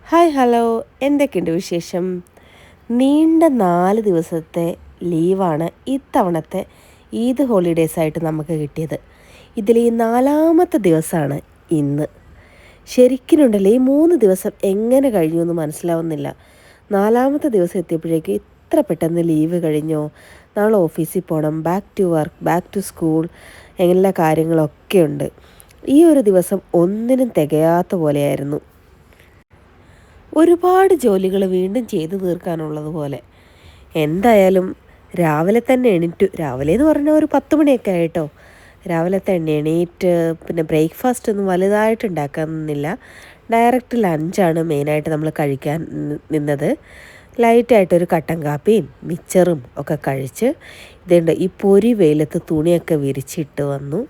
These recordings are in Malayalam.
ഹായ് ഹലോ, എന്തൊക്കെയുണ്ട് വിശേഷം? നീണ്ട 4 ദിവസത്തെ ലീവാണ് ഇത്തവണത്തെ ഈദ് ഹോളിഡേയ്സായിട്ട് നമുക്ക് കിട്ടിയത്. ഇതിൽ ഈ 4-മത്തെ ദിവസമാണ് ഇന്ന്. ശരിക്കിനുണ്ടല്ലോ ഈ 3 ദിവസം എങ്ങനെ കഴിഞ്ഞു എന്ന് മനസ്സിലാവുന്നില്ല. 4-മത്തെ ദിവസം എത്തിയപ്പോഴേക്കും ഇത്ര പെട്ടെന്ന് ലീവ് കഴിഞ്ഞോ? നാളെ ഓഫീസിൽ പോകണം, back to work, back to school, എല്ലാ കാര്യങ്ങളൊക്കെ ഉണ്ട്. ഈ ഒരു ദിവസം ഒന്നിനും തികയാത്ത പോലെയായിരുന്നു. ഒരുപാട് ജോലികൾ വീണ്ടും ചെയ്തു തീർക്കാനുള്ളതുപോലെ. എന്തായാലും രാവിലെ തന്നെ എണീറ്റു. രാവിലെ എന്ന് പറഞ്ഞാൽ ഒരു 10 മണിയൊക്കെ ആയിട്ടോ. രാവിലെ തന്നെ എണീറ്റ് പിന്നെ ബ്രേക്ക്ഫാസ്റ്റ് ഒന്നും വലുതായിട്ട് ഉണ്ടാക്കാൻ നിന്നില്ല. ഡയറക്റ്റ് ലഞ്ചാണ് മെയിനായിട്ട് നമ്മൾ കഴിക്കാൻ നിന്നത്. ലൈറ്റായിട്ടൊരു കട്ടൻ കാപ്പിയും മിച്ചറും ഒക്കെ കഴിച്ച് ഇതുണ്ട് ഈ പൊരി വെയിലത്ത് തുണിയൊക്കെ വിരിച്ചിട്ട് വന്നു.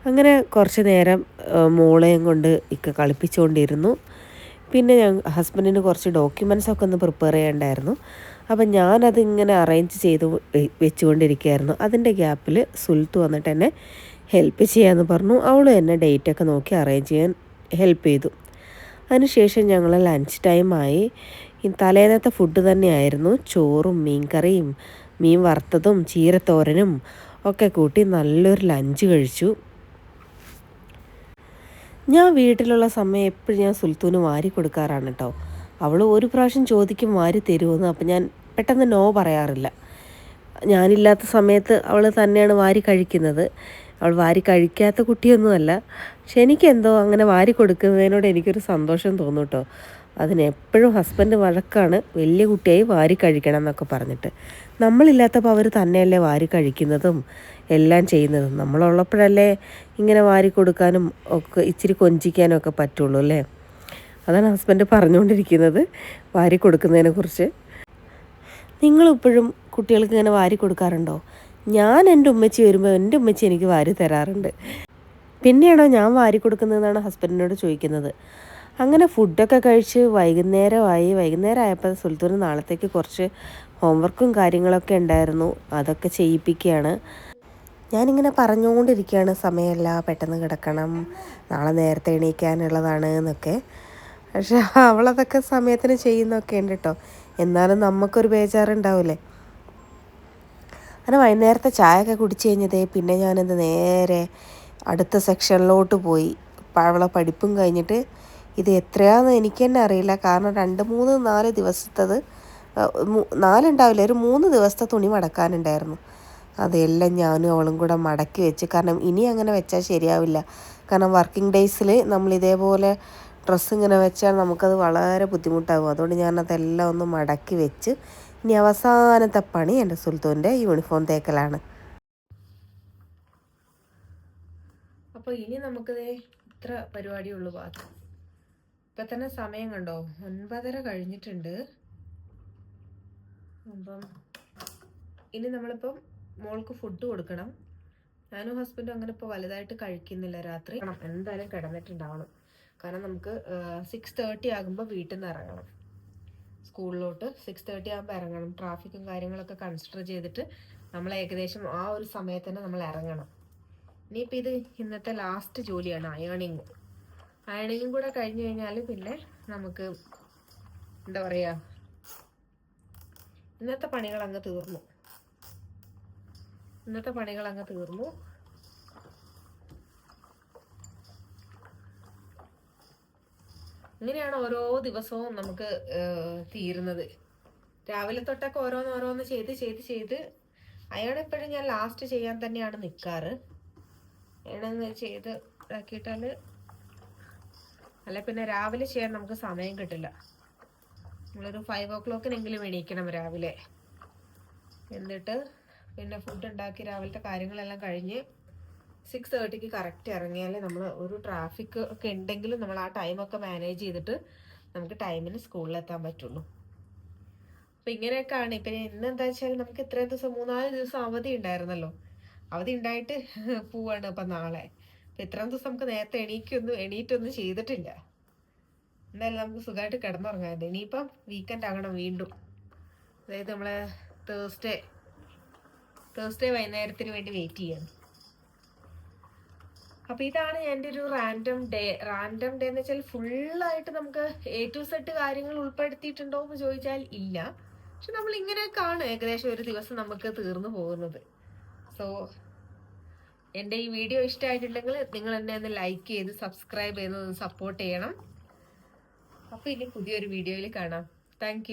അങ്ങനെ കുറച്ച് നേരം മോളെയും കൊണ്ട് കളിപ്പിച്ചുകൊണ്ടിരുന്നു. പിന്നെ ഹസ്ബൻഡിന് കുറച്ച് ഡോക്യുമെൻറ്റ്സൊക്കെ ഒന്ന് പ്രിപ്പയർ ചെയ്യണ്ടായിരുന്നു. അപ്പം ഞാനതിങ്ങനെ അറേഞ്ച് ചെയ്ത് വെച്ചുകൊണ്ടിരിക്കുകയായിരുന്നു. അതിൻ്റെ ഗ്യാപ്പിൽ സുൽത്ത് വന്നിട്ട് എന്നെ ഹെൽപ്പ് ചെയ്യാമെന്ന് പറഞ്ഞു. അവൾ എന്നെ ഡേറ്റൊക്കെ നോക്കി അറേഞ്ച് ചെയ്യാൻ ഹെൽപ്പ് ചെയ്തു. അതിനുശേഷം ഞങ്ങൾ ലഞ്ച് ടൈമായി. ഈ തലേന്നത്തെ ഫുഡ് തന്നെയായിരുന്നു. ചോറും മീൻ കറിയും മീൻ വറുത്തതും ചീരത്തോരനും ഒക്കെ കൂട്ടി നല്ലൊരു ലഞ്ച് കഴിച്ചു. ഞാൻ വീട്ടിലുള്ള സമയം എപ്പോഴും ഞാൻ സുൽത്തൂന് വാരി കൊടുക്കാറാണ് കേട്ടോ. അവൾ ഒരു പ്രാവശ്യം ചോദിക്കും വാരി തരുമെന്ന്. അപ്പം ഞാൻ പെട്ടെന്ന് നോ പറയാറില്ല. ഞാനില്ലാത്ത സമയത്ത് അവൾ തന്നെയാണ് വാരി കഴിക്കുന്നത്. അവൾ വാരി കഴിക്കാത്ത കുട്ടിയൊന്നുമല്ല. പക്ഷെ എനിക്കെന്തോ അങ്ങനെ വാരി കൊടുക്കുന്നതിനോട് എനിക്കൊരു സന്തോഷം തോന്നും കേട്ടോ. അതിനെപ്പോഴും ഹസ്ബൻഡ് വഴക്കാണ്, വലിയ കുട്ടിയായി വാരി കഴിക്കണം എന്നൊക്കെ പറഞ്ഞിട്ട്. നമ്മളില്ലാത്തപ്പോൾ അവർ തന്നെയല്ലേ വാരി കഴിക്കുന്നതും എല്ലാം ചെയ്യുന്നതും. നമ്മളുള്ളപ്പോഴല്ലേ ഇങ്ങനെ വാരി കൊടുക്കാനും ഒക്കെ ഇച്ചിരി കൊഞ്ചിക്കാനും ഒക്കെ പറ്റുള്ളൂ അല്ലേ. അതാണ് ഹസ്ബൻഡ് പറഞ്ഞുകൊണ്ടിരിക്കുന്നത് വാരി കൊടുക്കുന്നതിനെക്കുറിച്ച്. നിങ്ങളിപ്പോഴും കുട്ടികൾക്ക് ഇങ്ങനെ വാരി കൊടുക്കാറുണ്ടോ? ഞാൻ എൻ്റെ ഉമ്മച്ചി വരുമ്പോൾ എൻ്റെ ഉമ്മച്ചി എനിക്ക് വാരി തരാറുണ്ട്. പിന്നെയാണോ ഞാൻ വാരി കൊടുക്കുന്നതെന്നാണ് ഹസ്ബൻഡിനോട് ചോദിക്കുന്നത്. അങ്ങനെ ഫുഡൊക്കെ കഴിച്ച് വൈകുന്നേരം ആയപ്പോൾ സുൽത്തൂന് നാളത്തേക്ക് കുറച്ച് ഹോംവർക്കും കാര്യങ്ങളൊക്കെ ഉണ്ടായിരുന്നു. അതൊക്കെ ചെയ്യിപ്പിക്കുകയാണ്. ഞാനിങ്ങനെ പറഞ്ഞുകൊണ്ടിരിക്കുകയാണ്, സമയമല്ല, പെട്ടെന്ന് കിടക്കണം, നാളെ നേരത്തെ എണീക്കാനുള്ളതാണ് എന്നൊക്കെ. പക്ഷെ അവളതൊക്കെ സമയത്തിന് ചെയ്യുന്നൊക്കെ ഉണ്ട് കേട്ടോ. എന്നാലും നമുക്കൊരു ബേജാറുണ്ടാവില്ലേ. അങ്ങനെ വൈകുന്നേരത്തെ ചായയൊക്കെ കുടിച്ച് കഴിഞ്ഞതേ പിന്നെ ഞാനെന്ത് നേരെ അടുത്ത സെക്ഷനിലോട്ട് പോയി. അവളെ പഠിപ്പും കഴിഞ്ഞിട്ട് ഇത് എത്രയാണെന്ന് എനിക്ക് തന്നെ അറിയില്ല. കാരണം 2-3-4 ദിവസത്തത് 4 ഉണ്ടാവില്ല, ഒരു 3 ദിവസത്തെ തുണി മടക്കാനുണ്ടായിരുന്നു. അതെല്ലാം ഞാനും അവളും കൂടെ മടക്കി വെച്ച്. കാരണം ഇനി അങ്ങനെ വെച്ചാൽ ശരിയാവില്ല. കാരണം വർക്കിംഗ് ഡേയ്സിൽ നമ്മൾ ഇതേപോലെ ഡ്രസ്സ് ഇങ്ങനെ വെച്ചാൽ നമുക്കത് വളരെ ബുദ്ധിമുട്ടാകും. അതുകൊണ്ട് ഞാനതെല്ലാം ഒന്ന് മടക്കി വെച്ച് ഇനി അവസാനത്തെ പണി എൻ്റെ സുൽത്തൂൻ്റെ യൂണിഫോം തേക്കലാണ്. അപ്പോൾ ഇനി നമുക്കിത് ഇത്ര പരിപാടിയുള്ളൂ ബാക്കി. ഇപ്പം തന്നെ സമയം കണ്ടോ, 9:30 കഴിഞ്ഞിട്ടുണ്ട്. അപ്പം ഇനി നമ്മളിപ്പം മോൾക്ക് ഫുഡ് കൊടുക്കണം. ഞാനും ഹസ്ബൻഡും അങ്ങനെ ഇപ്പോൾ വലുതായിട്ട് കഴിക്കുന്നില്ല. രാത്രി എന്തായാലും കിടന്നിട്ടുണ്ടാവണം. കാരണം നമുക്ക് 6:30 ആകുമ്പോൾ വീട്ടിൽ നിന്ന് ഇറങ്ങണം. സ്കൂളിലോട്ട് 6:30 ആകുമ്പോൾ ഇറങ്ങണം. ട്രാഫിക്കും കാര്യങ്ങളൊക്കെ കൺസിഡർ ചെയ്തിട്ട് നമ്മൾ ഏകദേശം ആ ഒരു സമയത്ത് തന്നെ നമ്മൾ ഇറങ്ങണം. ഇനിയിപ്പോൾ ഇത് ഇന്നത്തെ ലാസ്റ്റ് ജോലിയാണ് അയണിങ്ങും കൂടെ കഴിഞ്ഞു കഴിഞ്ഞാൽ പിന്നെ നമുക്ക് എന്താ പറയുക, ഇന്നത്തെ പണികൾ അങ്ങ് തീർന്നു. ഇങ്ങനെയാണ് ഓരോ ദിവസവും നമുക്ക് തീരുന്നത്. രാവിലെ തൊട്ടൊക്കെ ഓരോന്ന് ചെയ്ത് അയാൾ എപ്പോഴും ഞാൻ ലാസ്റ്റ് ചെയ്യാൻ തന്നെയാണ് നിൽക്കാറ്. അയാളൊന്ന് ചെയ്ത് ഇതാക്കിയിട്ടാൽ അല്ല പിന്നെ രാവിലെ ചെയ്യാൻ നമുക്ക് സമയം കിട്ടില്ല. നമ്മളൊരു 5 o'clock എണീക്കണം രാവിലെ. എന്നിട്ട് പിന്നെ ഫുഡ് ഉണ്ടാക്കി രാവിലത്തെ കാര്യങ്ങളെല്ലാം കഴിഞ്ഞ് 6:30 കറക്റ്റ് ഇറങ്ങിയാൽ നമ്മൾ ഒരു ട്രാഫിക് ഒക്കെ ഉണ്ടെങ്കിലും നമ്മൾ ആ ടൈമൊക്കെ മാനേജ് ചെയ്തിട്ട് നമുക്ക് ടൈമിന് സ്കൂളിലെത്താൻ പറ്റുള്ളൂ. അപ്പം ഇങ്ങനെയൊക്കെയാണ്. ഇപ്പം ഇന്നെന്താ വെച്ചാൽ നമുക്ക് ഇത്രയും ദിവസം 3-4 ദിവസം അവധി ഉണ്ടായിരുന്നല്ലോ. അവധി ഉണ്ടായിട്ട് പോവാണ് അപ്പം നാളെ. അപ്പം ഇത്രയും ദിവസം നമുക്ക് നേരത്തെ എണീറ്റൊന്നും ചെയ്തിട്ടില്ല. എന്തായാലും നമുക്ക് സുഖമായിട്ട് കിടന്നുറങ്ങാൻ. ഇനിയിപ്പം വീക്കെൻഡ് ആകണം വീണ്ടും. അതായത് നമ്മളെ തേഴ്സ്ഡേ വൈകുന്നേരത്തിന് വേണ്ടി വെയിറ്റ് ചെയ്യണം. അപ്പൊ ഇതാണ് എൻ്റെ ഒരു റാൻഡം ഡേ എന്ന് വെച്ചാൽ ഫുള്ളായിട്ട് നമുക്ക് A to Z കാര്യങ്ങൾ ഉൾപ്പെടുത്തിയിട്ടുണ്ടോ എന്ന് ചോദിച്ചാൽ ഇല്ല. പക്ഷെ നമ്മൾ ഇങ്ങനെയൊക്കെയാണ് ഏകദേശം ഒരു ദിവസം നമുക്ക് തീർന്നു പോകുന്നത്. സോ എൻ്റെ ഈ വീഡിയോ ഇഷ്ടമായിട്ടുണ്ടെങ്കിൽ നിങ്ങൾ എന്നെ ഒന്ന് ലൈക്ക് ചെയ്ത് സബ്സ്ക്രൈബ് ചെയ്ത് സപ്പോർട്ട് ചെയ്യണം. അപ്പൊ ഇനി പുതിയൊരു വീഡിയോയിൽ കാണാം. താങ്ക്